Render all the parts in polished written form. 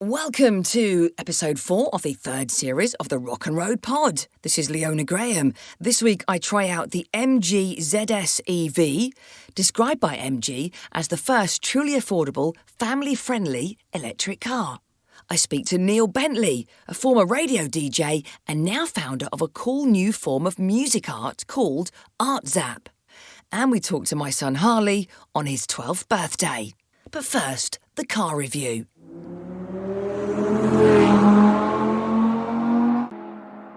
Welcome to episode 4 of the third series of the Rock and Road Pod. This is Leona Graham. This week I try out the MG ZS EV, described by MG as the first truly affordable, family-friendly electric car. I speak to Neil Bentley, a former radio DJ and now founder of a cool new form of music art called Art Zap. And we talk to my son Harley on his 12th birthday. But first, the car review.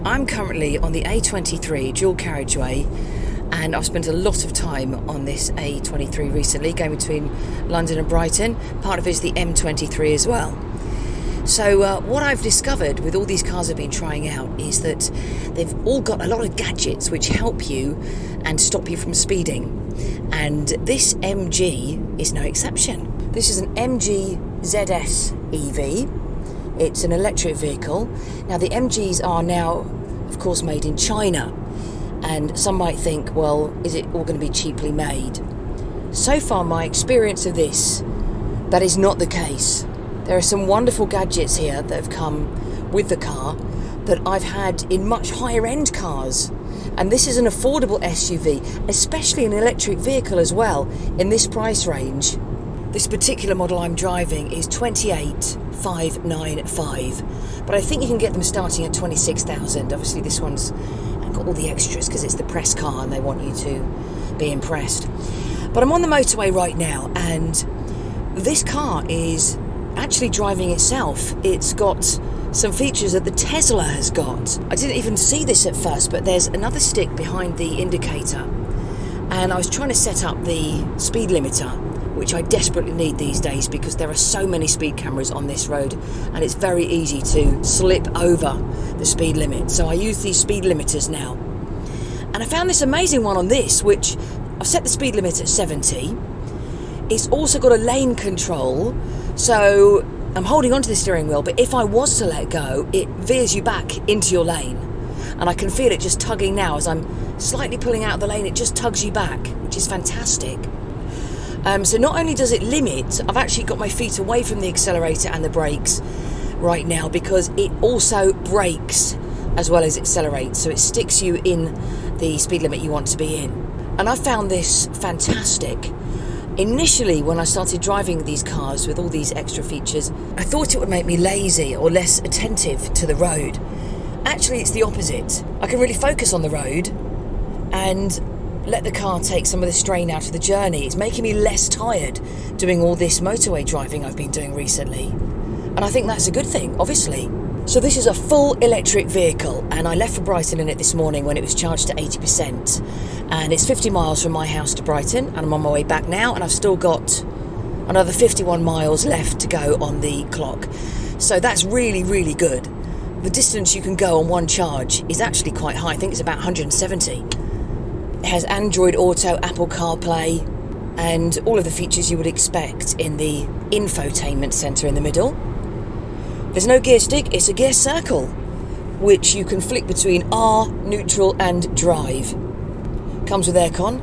I'm currently on the A23 dual carriageway, and I've spent a lot of time on this A23 recently, going between London and Brighton. Part of it is the M23 as well. So what I've discovered with all these cars I've been trying out is that they've all got a lot of gadgets which help you and stop you from speeding. And this MG is no exception. This is an MG ZS EV. It's an electric vehicle. Now the MGs are now, of course, made in China. And some might think, well, is it all going to be cheaply made? So far, my experience of this, that is not the case. There are some wonderful gadgets here that have come with the car that I've had in much higher end cars. And this is an affordable SUV, especially an electric vehicle as well, in this price range. This particular model I'm driving is 28,595, but I think you can get them starting at 26,000. Obviously this one's got all the extras because it's the press car and they want you to be impressed. But I'm on the motorway right now, and this car is actually driving itself. It's got some features that the Tesla has got. I didn't even see this at first, but there's another stick behind the indicator, and I was trying to set up the speed limiter, which I desperately need these days because there are so many speed cameras on this road and it's very easy to slip over the speed limit. So I use these speed limiters now. And I found this amazing one on this, which I've set the speed limit at 70. It's also got a lane control, so I'm holding onto the steering wheel, but if I was to let go, it veers you back into your lane. And I can feel it just tugging now as I'm slightly pulling out of the lane, it just tugs you back, which is fantastic. So not only does it limit, I've actually got my feet away from the accelerator and the brakes right now because it also brakes as well as accelerates. So it sticks you in the speed limit you want to be in. And I found this fantastic. Initially, when I started driving these cars with all these extra features, I thought it would make me lazy or less attentive to the road. Actually, it's the opposite. I can really focus on the road and let the car take some of the strain out of the journey. It's making me less tired doing all this motorway driving I've been doing recently. And I think that's a good thing, obviously. So this is a full electric vehicle, and I left for Brighton in it this morning when it was charged to 80%. And it's 50 miles from my house to Brighton, and I'm on my way back now, and I've still got another 51 miles left to go on the clock. So that's really, really good. The distance you can go on one charge is actually quite high. I think it's about 170. It has Android Auto, Apple CarPlay, and all of the features you would expect in the infotainment centre in the middle. There's no gear stick, it's a gear circle, which you can flick between R, neutral and drive. Comes with aircon.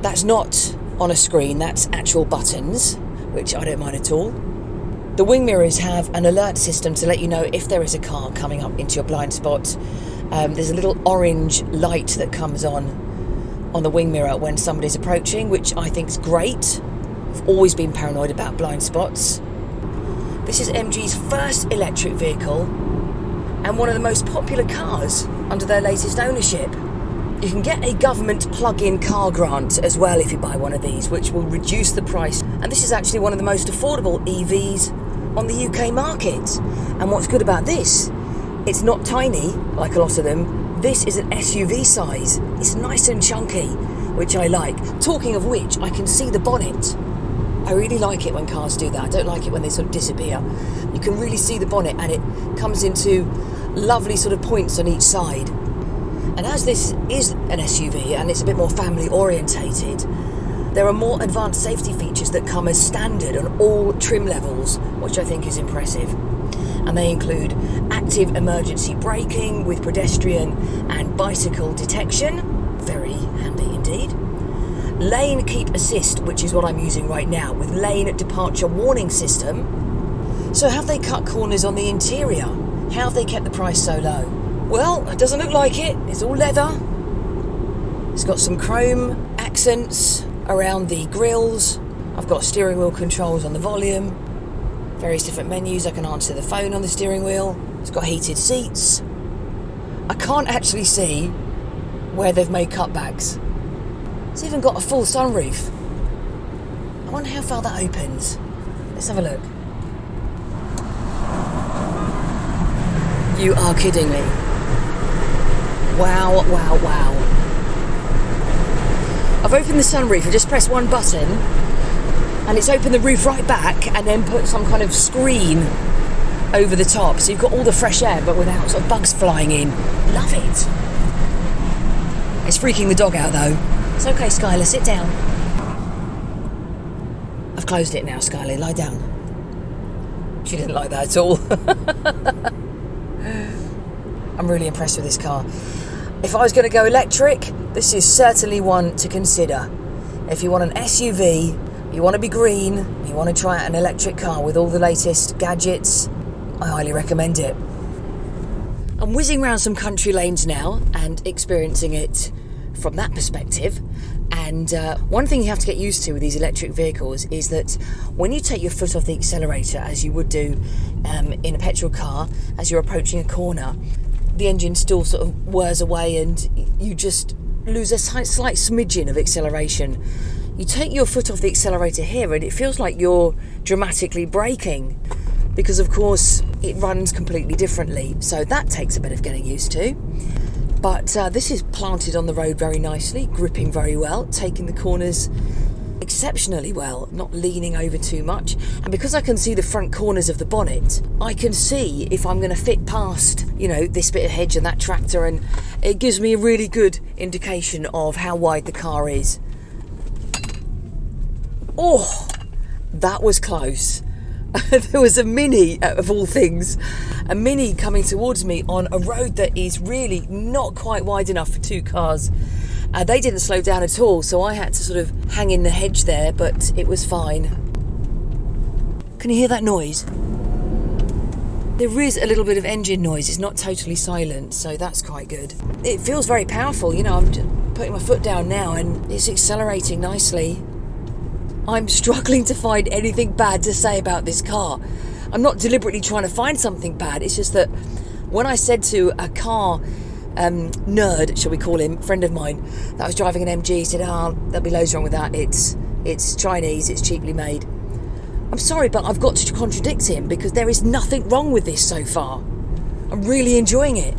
That's not on a screen, that's actual buttons, which I don't mind at all. The wing mirrors have an alert system to let you know if there is a car coming up into your blind spot. There's a little orange light that comes on the wing mirror when somebody's approaching, which I think is great. I've always been paranoid about blind spots. This is MG's first electric vehicle and one of the most popular cars under their latest ownership. You can get a government plug-in car grant as well if you buy one of these, which will reduce the price. And this is actually one of the most affordable EVs on the UK market. And what's good about this, it's not tiny like a lot of them. This is an SUV size. It's nice and chunky, which I like. Talking of which, I can see the bonnet. I really like it when cars do that. I don't like it when they sort of disappear. You can really see the bonnet, and it comes into lovely sort of points on each side. And as this is an SUV and it's a bit more family orientated, there are more advanced safety features that come as standard on all trim levels, which I think is impressive. And they include active emergency braking with pedestrian and bicycle detection, very handy indeed. Lane keep assist, which is what I'm using right now, with lane departure warning system. So have they cut corners on the interior? How have they kept the price so low? Well, it doesn't look like it. It's all leather. It's got some chrome accents around the grills. I've got steering wheel controls on the volume. Various different menus. I can answer the phone on the steering wheel. It's got heated seats. I can't actually see where they've made cutbacks. It's even got a full sunroof. I wonder how far that opens. Let's have a look. You are kidding me. Wow, wow, wow. I've opened the sunroof. I just pressed one button and it's opened the roof right back and then put some kind of screen over the top. So you've got all the fresh air but without sort of bugs flying in. Love it. It's freaking the dog out though. It's okay, Skylar, sit down. I've closed it now, Skylar, lie down. She didn't like that at all. I'm really impressed with this car. If I was going to go electric, this is certainly one to consider. If you want an SUV, you want to be green, you want to try out an electric car with all the latest gadgets, I highly recommend it. I'm whizzing around some country lanes now and experiencing it from that perspective. And one thing you have to get used to with these electric vehicles is that when you take your foot off the accelerator, as you would do in a petrol car, as you're approaching a corner, the engine still sort of whirs away and you just lose a slight smidgen of acceleration. You take your foot off the accelerator here and it feels like you're dramatically braking because, of course, it runs completely differently. So that takes a bit of getting used to. But this is planted on the road very nicely, gripping very well, taking the corners exceptionally well, not leaning over too much. And because I can see the front corners of the bonnet, I can see if I'm going to fit past, this bit of hedge and that tractor, and it gives me a really good indication of how wide the car is. Oh, that was close. There was a Mini, of all things, a Mini coming towards me on a road that is really not quite wide enough for two cars. They didn't slow down at all, so I had to sort of hang in the hedge there, but it was fine. Can you hear that noise? There is a little bit of engine noise. It's not totally silent, so that's quite good. It feels very powerful. I'm just putting my foot down now and it's accelerating nicely. I'm struggling to find anything bad to say about this car. I'm not deliberately trying to find something bad. It's just that when I said to a car nerd, shall we call him, friend of mine, that was driving an MG, he said, there'll be loads wrong with that. It's Chinese, it's cheaply made. I'm sorry, but I've got to contradict him because there is nothing wrong with this so far. I'm really enjoying it.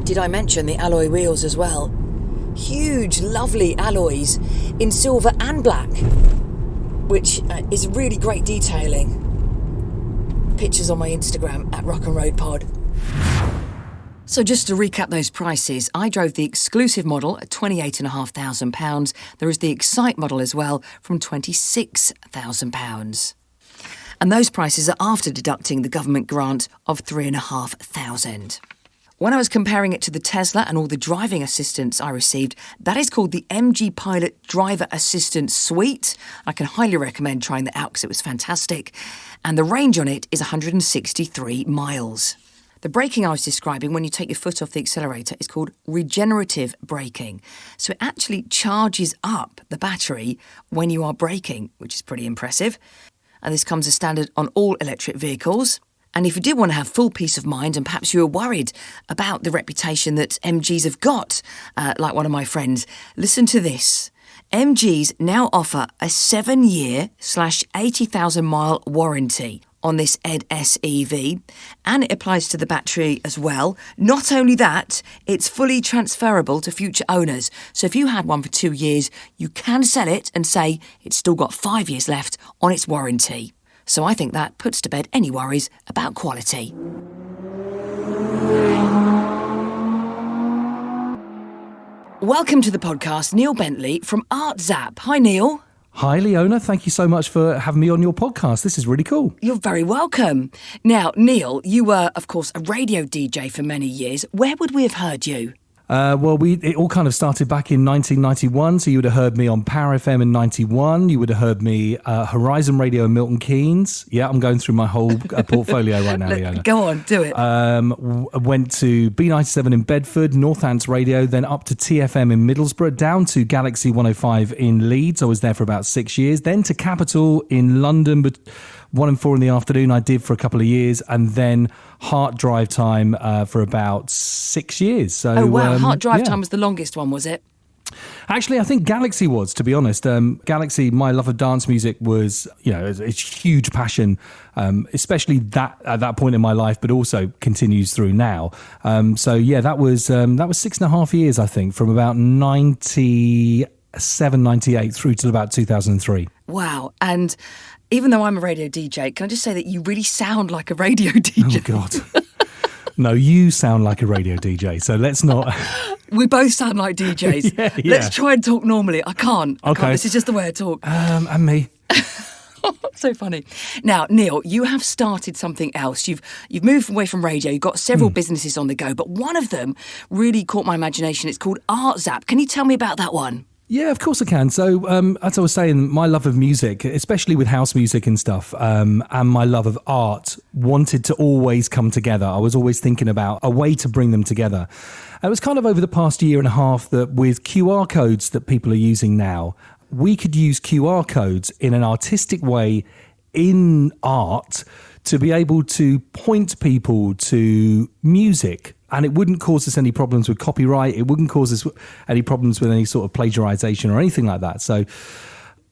Did I mention the alloy wheels as well? Huge, lovely alloys in silver and black, which is really great detailing. Pictures on my Instagram at Rock and Road Pod. So just to recap those prices, I drove the exclusive model at £28,500. There is the Excite model as well from £26,000. And those prices are after deducting the government grant of £3,500. When I was comparing it to the Tesla and all the driving assistance I received, that is called the MG Pilot Driver Assistance Suite. I can highly recommend trying that out because it was fantastic. And the range on it is 163 miles. The braking I was describing when you take your foot off the accelerator is called regenerative braking. So it actually charges up the battery when you are braking, which is pretty impressive. And this comes as standard on all electric vehicles. And if you did want to have full peace of mind and perhaps you were worried about the reputation that MGs have got, like one of my friends, listen to this. MGs now offer a 7-year / 80,000 mile warranty on this ED-S EV, and it applies to the battery as well. Not only that, it's fully transferable to future owners. So if you had one for 2 years, you can sell it and say it's still got 5 years left on its warranty. So I think that puts to bed any worries about quality. Welcome to the podcast, Neil Bentley from Art Zap. Hi, Neil. Hi, Leona. Thank you so much for having me on your podcast. This is really cool. You're very welcome. Now, Neil, you were, of course, a radio DJ for many years. Where would we have heard you? It all kind of started back in 1991. So you would have heard me on Power FM in 91. You would have heard me Horizon Radio in Milton Keynes. Yeah, I'm going through my whole portfolio right now, Leona. Go on, do it. Went to B97 in Bedford, Northants Radio, then up to TFM in Middlesbrough, down to Galaxy 105 in Leeds. I was there for about 6 years. Then to Capital in London, but 1 and 4 in the afternoon I did for a couple of years, and then Heart Drive Time for about 6 years. So, oh wow, Heart Drive Time was the longest one, was it? Actually, I think Galaxy was, to be honest. Galaxy, my love of dance music was, it's a huge passion, especially that at that point in my life, but also continues through now. That was 6.5 years, I think, from about 97, 98 through to about 2003. Wow. And even though I'm a radio DJ, can I just say that you really sound like a radio DJ? Oh, God. No, you sound like a radio DJ, so let's not... We both sound like DJs. Yeah. Let's try and talk normally. I can't. Okay. This is just the way I talk. And me. So funny. Now, Neil, you have started something else. You've moved away from radio. You've got several businesses on the go, but one of them really caught my imagination. It's called Art Zap. Can you tell me about that one? Yeah, of course I can. So, as I was saying, my love of music, especially with house music and stuff, and my love of art wanted to always come together. I was always thinking about a way to bring them together. It was kind of over the past year and a half that with QR codes that people are using now, we could use QR codes in an artistic way in art to be able to point people to music. And it wouldn't cause us any problems with copyright. It wouldn't cause us any problems with any sort of plagiarization or anything like that. So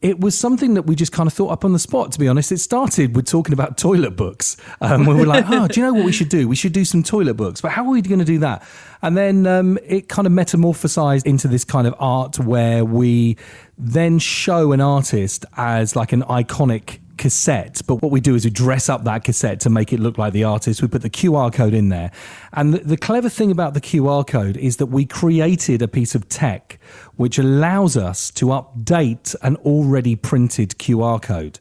it was something that we just kind of thought up on the spot, to be honest. It started with talking about toilet books. We were like, do you know what we should do? We should do some toilet books. But how are we going to do that? And then it kind of metamorphosized into this kind of art where we then show an artist as like an iconic cassette, but what we do is we dress up that cassette to make it look like the artist. We put the QR code in there, and the clever thing about the QR code is that we created a piece of tech which allows us to update an already printed QR code.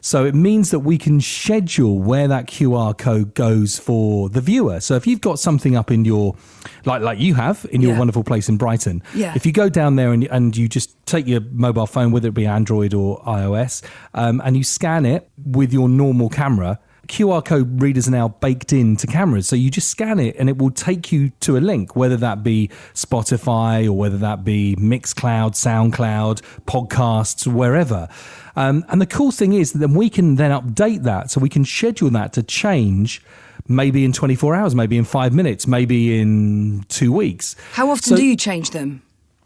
So it means that we can schedule where that QR code goes for the viewer. So if you've got something up in your, like you have in your wonderful place in Brighton, if you go down there and you just take your mobile phone, whether it be Android or iOS, and you scan it with your normal camera, QR code readers are now baked into cameras. So you just scan it and it will take you to a link, whether that be Spotify or whether that be Mixcloud, SoundCloud, podcasts, wherever. And the cool thing is that then we can then update that. So we can schedule that to change maybe in 24 hours, maybe in 5 minutes, maybe in 2 weeks. How often do you change them?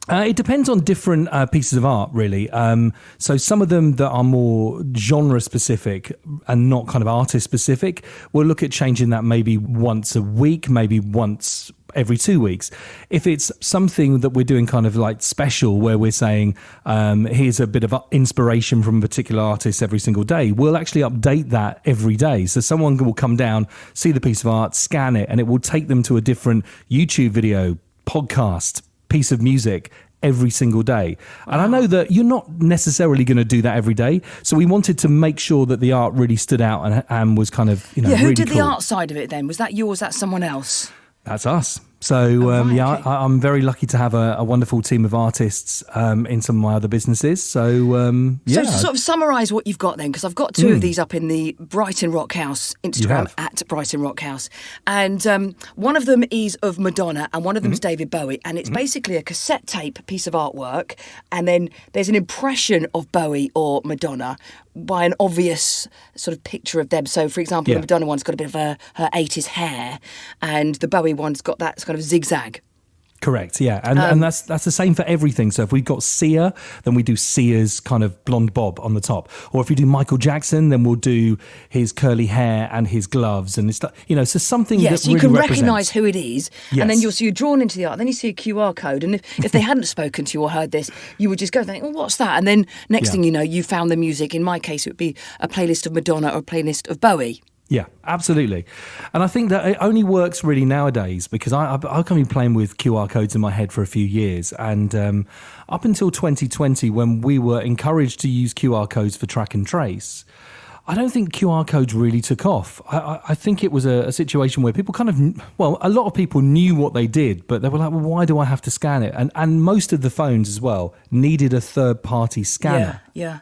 It depends on different pieces of art, really. So some of them that are more genre specific and not kind of artist specific, we'll look at changing that maybe once a week, maybe once every 2 weeks. If it's something that we're doing kind of like special where we're saying, here's a bit of inspiration from a particular artist every single day, we'll actually update that every day. So someone will come down, see the piece of art, scan it, and it will take them to a different YouTube video, podcast, piece of music every single day. And I know that you're not necessarily going to do that every day, so we wanted to make sure that the art really stood out and was kind of, who really did cool. the art side of it then? Was that you or was that someone else? That's us. So, okay. I'm very lucky to have a wonderful team of artists in some of my other businesses. So, So to sort of summarise what you've got then, because I've got two of these up in the Brighton Rock House Instagram, at Brighton Rock House. And one of them is of Madonna and one of them is David Bowie. And it's basically a cassette tape piece of artwork. And then there's an impression of Bowie or Madonna by an obvious sort of picture of them. So, for example, the Madonna one's got a bit of her 80s hair and the Bowie one's got that kind of zigzag. Correct, yeah. And that's the same for everything. So if we've got Sia, then we do Sia's kind of blonde bob on the top. Or if we do Michael Jackson, then we'll do his curly hair and his gloves. And it's, so something that so you really can represents. recognise who it is. Yes. And then you're drawn into the art. Then you see a QR code. And if they hadn't spoken to you or heard this, you would just go and think, oh, what's that? And then next thing you know, you found the music. In my case, it would be a playlist of Madonna or a playlist of Bowie. Yeah, absolutely. And I think that it only works really nowadays because I've been playing with QR codes in my head for a few years. And up until 2020, when we were encouraged to use QR codes for track and trace, I don't think QR codes really took off. I think it was a situation where people a lot of people knew what they did, but they were like, well, why do I have to scan it? And most of the phones as well needed a third-party scanner. Yeah.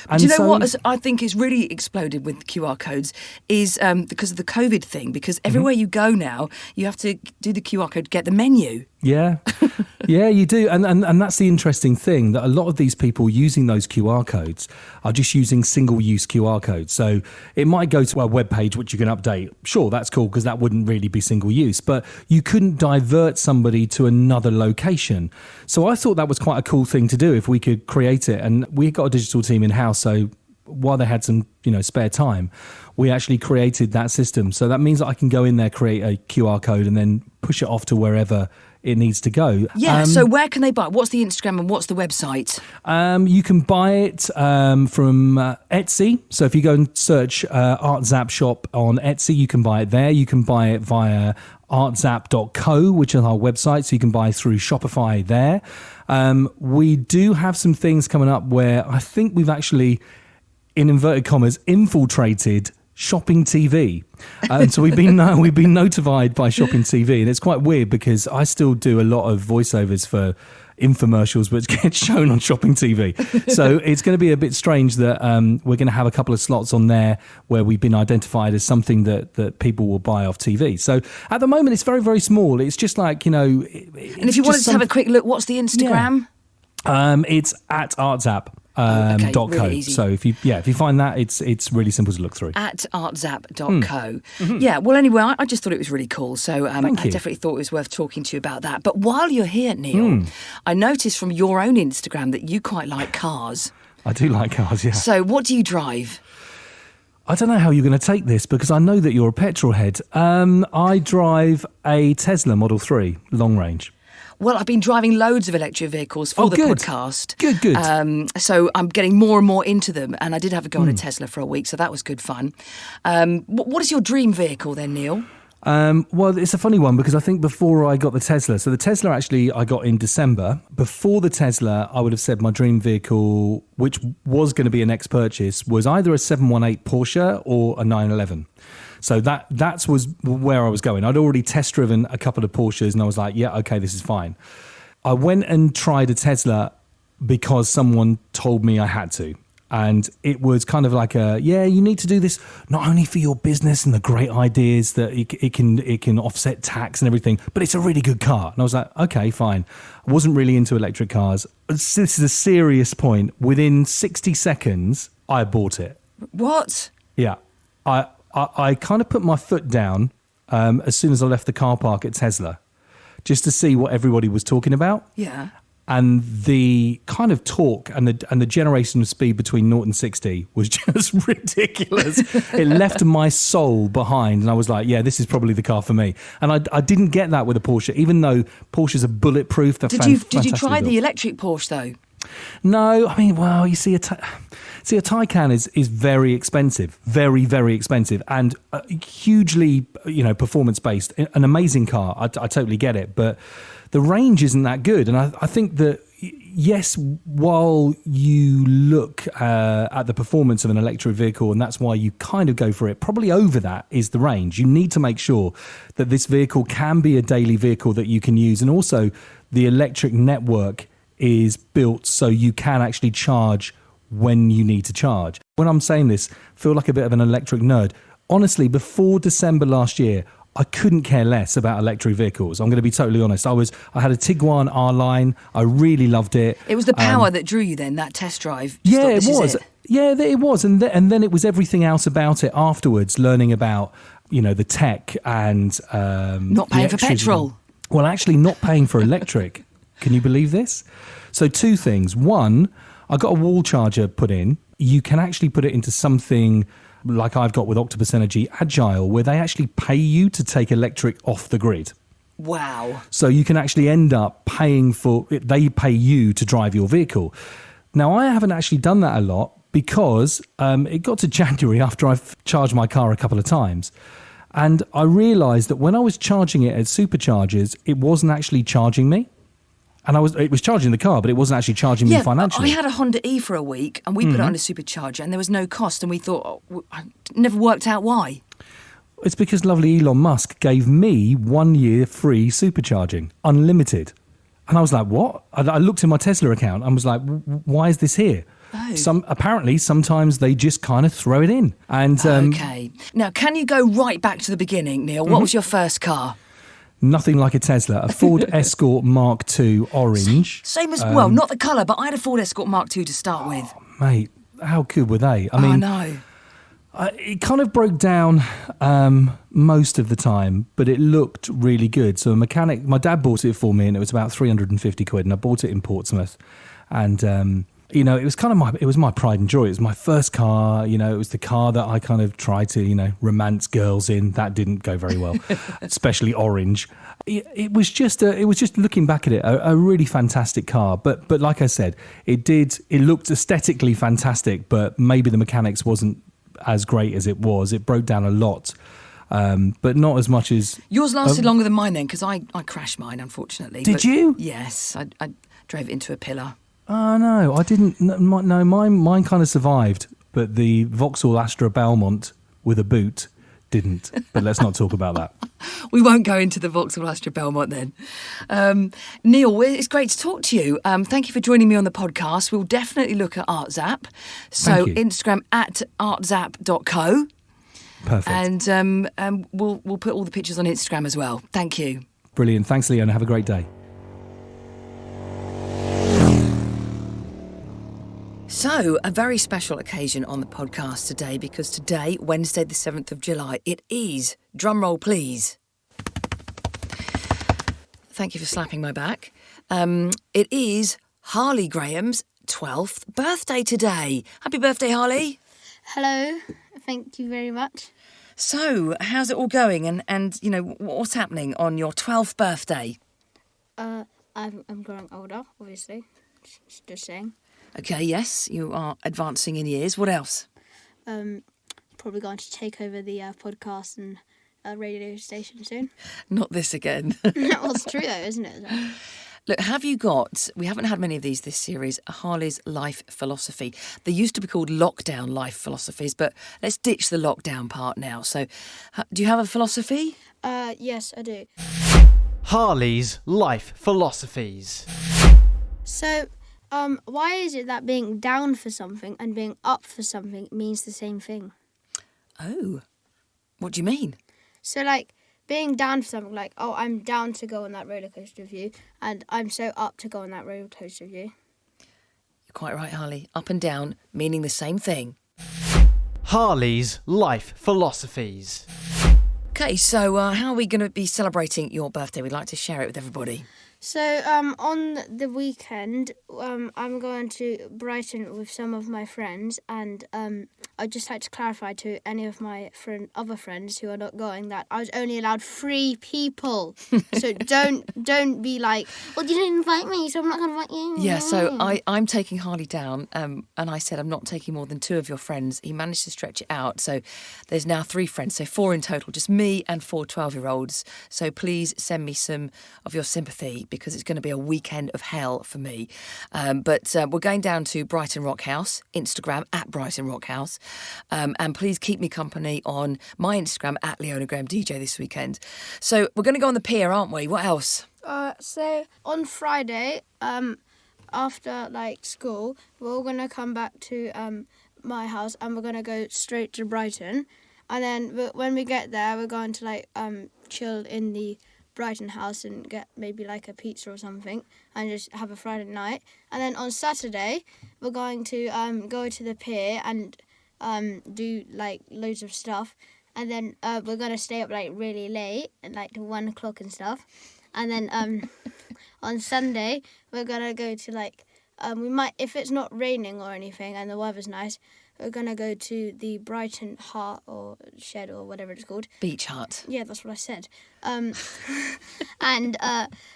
And do you know what I think is really exploded with QR codes is because of the COVID thing, because everywhere you go now, you have to do the QR code to get the menu. Yeah, yeah, you do. And that's the interesting thing, that a lot of these people using those QR codes are just using single-use QR codes. So it might go to a web page which you can update. Sure, that's cool, because that wouldn't really be single-use. But you couldn't divert somebody to another location. So I thought that was quite a cool thing to do if we could create it. And we got a digital team in-house, so while they had some, spare time, we actually created that system. So that means that I can go in there, create a QR code, and then push it off to wherever it needs to go. Yeah, so where can they buy it? What's the Instagram and what's the website? You can buy it from Etsy. So if you go and search Art Zap Shop on Etsy, you can buy it there. You can buy it via artzap.co, which is our website, so you can buy through Shopify there. We do have some things coming up where I think we've actually, in inverted commas, infiltrated Shopping TV. So we've been notified by Shopping TV, and it's quite weird because I still do a lot of voiceovers for infomercials which get shown on Shopping TV. So it's going to be a bit strange that we're going to have a couple of slots on there where we've been identified as something that people will buy off TV. So at the moment it's very, very small. It's just like, and if you wanted to have a quick look, what's the Instagram? Yeah. It's at artzap. .co. Really so if you find that, it's really simple to look through. At artzap.co. Yeah, well, anyway, I just thought it was really cool. So I definitely thought it was worth talking to you about that. But while you're here, Neil, I noticed from your own Instagram that you quite like cars. I do like cars, yeah. So what do you drive? I don't know how you're going to take this because I know that you're a petrol head. I drive a Tesla Model 3 long range. Well, I've been driving loads of electric vehicles for the podcast. Good. So I'm getting more and more into them. And I did have a go on a Tesla for a week, so that was good fun. What is your dream vehicle then, Neil? Well, it's a funny one because I think before I got the Tesla, so the Tesla actually I got in December. Before the Tesla, I would have said my dream vehicle, which was going to be a next purchase, was either a 718 Porsche or a 911. So that was where I was going. I'd already test driven a couple of Porsches and I was like, yeah, okay, this is fine. I went and tried a Tesla because someone told me I had to. And it was kind of like you need to do this not only for your business and the great ideas that it can offset tax and everything, but it's a really good car. And I was like, okay, fine. I wasn't really into electric cars. This is a serious point. Within 60 seconds, I bought it. What? Yeah. I kind of put my foot down as soon as I left the car park at Tesla, just to see what everybody was talking about. Yeah. And the kind of torque and the generation of speed between 0 and 60 was just ridiculous. It left my soul behind, and I was like, yeah, this is probably the car for me. And I didn't get that with a Porsche, even though Porsches are bulletproof. Did you try the electric Porsche though? No, I mean, well, you see, a Taycan is very expensive, very, very expensive, and hugely, performance based. An amazing car, I totally get it, but the range isn't that good. And I think that yes, while you look at the performance of an electric vehicle, and that's why you kind of go for it, probably over that is the range. You need to make sure that this vehicle can be a daily vehicle that you can use, and also the electric network is built so you can actually charge when you need to charge. When I'm saying this, I feel like a bit of an electric nerd. Honestly, before December last year, I couldn't care less about electric vehicles. I'm going to be totally honest. I had a Tiguan R-Line. I really loved it. It was the power that drew you then, that test drive. Yeah, it was. Yeah, it was. And then it was everything else about it afterwards, learning about, the tech and... not paying for petrol. Well, actually not paying for electric. Can you believe this? So 2 things. One, I got a wall charger put in. You can actually put it into something like I've got with Octopus Energy Agile, where they actually pay you to take electric off the grid. Wow. So you can actually end up paying they pay you to drive your vehicle. Now, I haven't actually done that a lot because it got to January after I've charged my car a couple of times. And I realised that when I was charging it at superchargers, it wasn't actually charging me. And it was charging the car, but it wasn't actually charging me financially. I had a Honda E for a week, and we put it on a supercharger, and there was no cost, and we thought, I never worked out why. It's because lovely Elon Musk gave me 1 year free supercharging, unlimited. And I was like, what? I looked in my Tesla account and was like, why is this here? Oh. Apparently, sometimes they just kind of throw it in. And okay. Now, can you go right back to the beginning, Neil? What was your first car? Nothing like a Tesla. A Ford Escort Mark II Orange. Same as, well, not the colour, but I had a Ford Escort Mark II to start with. Mate, how good were they? I mean, I know. It kind of broke down most of the time, but it looked really good. So a mechanic, my dad bought it for me, and it was about 350 quid, and I bought it in Portsmouth. And, it was kind of my pride and joy. It was my first car. It was the car that I kind of tried to, romance girls in. That didn't go very well, especially orange. It was just looking back at it, a really fantastic car. But like I said, it looked aesthetically fantastic, but maybe the mechanics wasn't as great as it was. It broke down a lot, but not as much as... Yours lasted longer than mine then, because I crashed mine, unfortunately. Did you? Yes, I drove it into a pillar. Oh, no, I didn't. No, mine kind of survived, but the Vauxhall Astra Belmont with a boot didn't. But let's not talk about that. We won't go into the Vauxhall Astra Belmont then. Neil, it's great to talk to you. Thank you for joining me on the podcast. We'll definitely look at ArtZap. So Instagram at artzap.co. Perfect. And we'll put all the pictures on Instagram as well. Thank you. Brilliant. Thanks, Leona. Have a great day. So, a very special occasion on the podcast today, because today, Wednesday the 7th of July, it is, drumroll please. Thank you for slapping my back. It is Harley Graham's 12th birthday today. Happy birthday, Harley. Hello, thank you very much. So, how's it all going, and what's happening on your 12th birthday? I'm growing older, obviously, just saying. Okay, yes, you are advancing in years. What else? Probably going to take over the podcast and radio station soon. Not this again. Well, it's true though, isn't it? Look, we haven't had many of these this series, Harley's life philosophy. They used to be called lockdown life philosophies, but let's ditch the lockdown part now. So, do you have a philosophy? Yes, I do. Harley's life philosophies. So... why is it that being down for something and being up for something means the same thing? Oh, what do you mean? So, being down for something, I'm down to go on that roller coaster with you, and I'm so up to go on that roller coaster with you. You're quite right, Harley. Up and down, meaning the same thing. Harley's life philosophies. Okay, so how are we going to be celebrating your birthday? We'd like to share it with everybody. So, on the weekend, I'm going to Brighton with some of my friends, and I'd just like to clarify to any of my other friends who are not going that I was only allowed 3 people. So don't be like, well, you didn't invite me, so I'm not going to invite you. Yeah, so I'm taking Harley down, and I said I'm not taking more than 2 of your friends. He managed to stretch it out, so there's now 3 friends, so 4 in total, just me and 4 12-year-olds. So please send me some of your sympathy, because it's going to be a weekend of hell for me. But we're going down to Brighton Rock House, Instagram at Brighton Rock House. And please keep me company on my Instagram at Leona Graham DJ this weekend. So we're going to go on the pier, aren't we? What else? So on Friday, after school, we're all going to come back to my house, and we're going to go straight to Brighton. And then when we get there, we're going to chill in the Brighton house and get maybe a pizza or something and just have a Friday night. And then on Saturday we're going to go to the pier and do loads of stuff, and then we're going to stay up really late and to 1 o'clock and stuff. And then on Sunday we're going to go to we might, if it's not raining or anything and the weather's nice, we're going to go to the Brighton Hut or Shed or whatever it's called. Beach hut. Yeah, that's what I said. And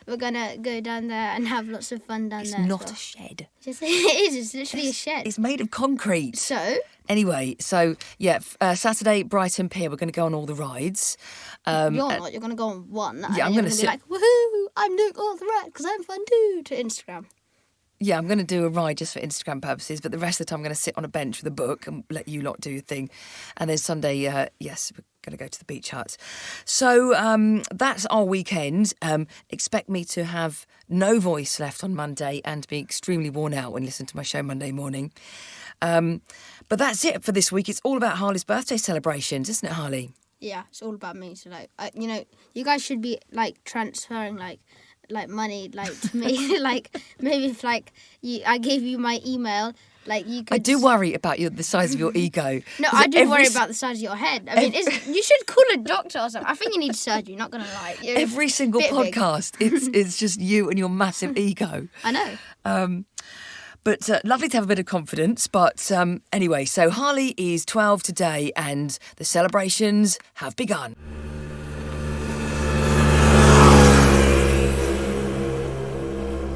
we're going to go down there and have lots of fun down there. It's not a shed. Yes, it is. It's literally a shed. It's made of concrete. So? Anyway, Saturday, Brighton Pier, we're going to go on all the rides. You're not. You're going to go on one. Yeah, and I'm going gonna to sit- be like, woohoo, I'm doing all the rides because I'm fun too, to Instagram. Yeah, I'm going to do a ride just for Instagram purposes, but the rest of the time I'm going to sit on a bench with a book and let you lot do your thing. And then Sunday, yes, we're going to go to the beach hut. So that's our weekend. Expect me to have no voice left on Monday and be extremely worn out when you listen to my show Monday morning. But that's it for this week. It's all about Harley's birthday celebrations, isn't it, Harley? Yeah, it's all about me. So, you guys should be, transferring, money, to me. Maybe if, I gave you my email, you could... I do worry about the size of your ego. No, I do worry about the size of your head. I mean, you should call a doctor or something. I think you need surgery, not going to lie. You're every single podcast, it's just you and your massive ego. I know. But lovely to have a bit of confidence. But anyway, so Harley is 12 today and the celebrations have begun.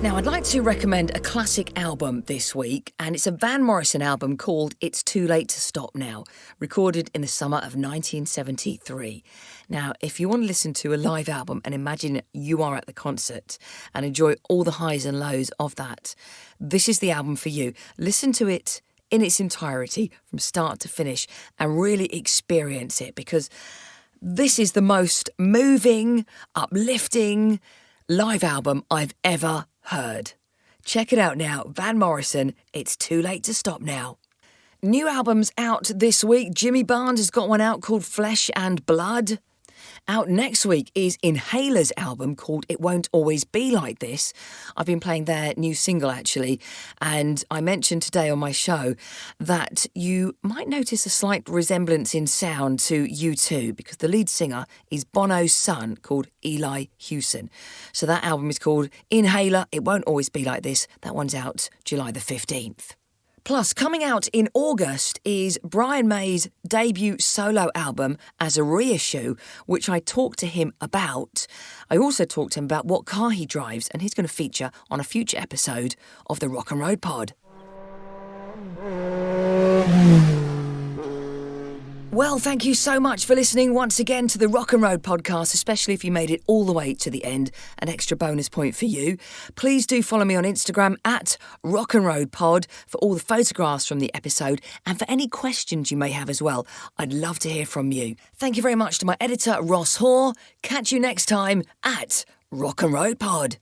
Now, I'd like to recommend a classic album this week, and it's a Van Morrison album called It's Too Late to Stop Now, recorded in the summer of 1973. Now, if you want to listen to a live album and imagine you are at the concert and enjoy all the highs and lows of that, this is the album for you. Listen to it in its entirety from start to finish and really experience it, because this is the most moving, uplifting live album I've ever heard. Check it out now. Van Morrison, It's Too Late to Stop Now. New albums out this week. Jimmy Barnes has got one out called Flesh and Blood. Out next week is Inhaler's album called It Won't Always Be Like This. I've been playing their new single, actually, and I mentioned today on my show that you might notice a slight resemblance in sound to U2 because the lead singer is Bono's son called Eli Hewson. So that album is called Inhaler, It Won't Always Be Like This. That one's out July the 15th. Plus, coming out in August is Brian May's debut solo album as a reissue, which I talked to him about. I also talked to him about what car he drives, and he's going to feature on a future episode of the Rock and Road Pod. Well, thank you so much for listening once again to the Rock and Road podcast, especially if you made it all the way to the end. An extra bonus point for you. Please do follow me on Instagram at Rock and Road Pod for all the photographs from the episode and for any questions you may have as well. I'd love to hear from you. Thank you very much to my editor, Ross Hoare. Catch you next time at Rock and Road Pod.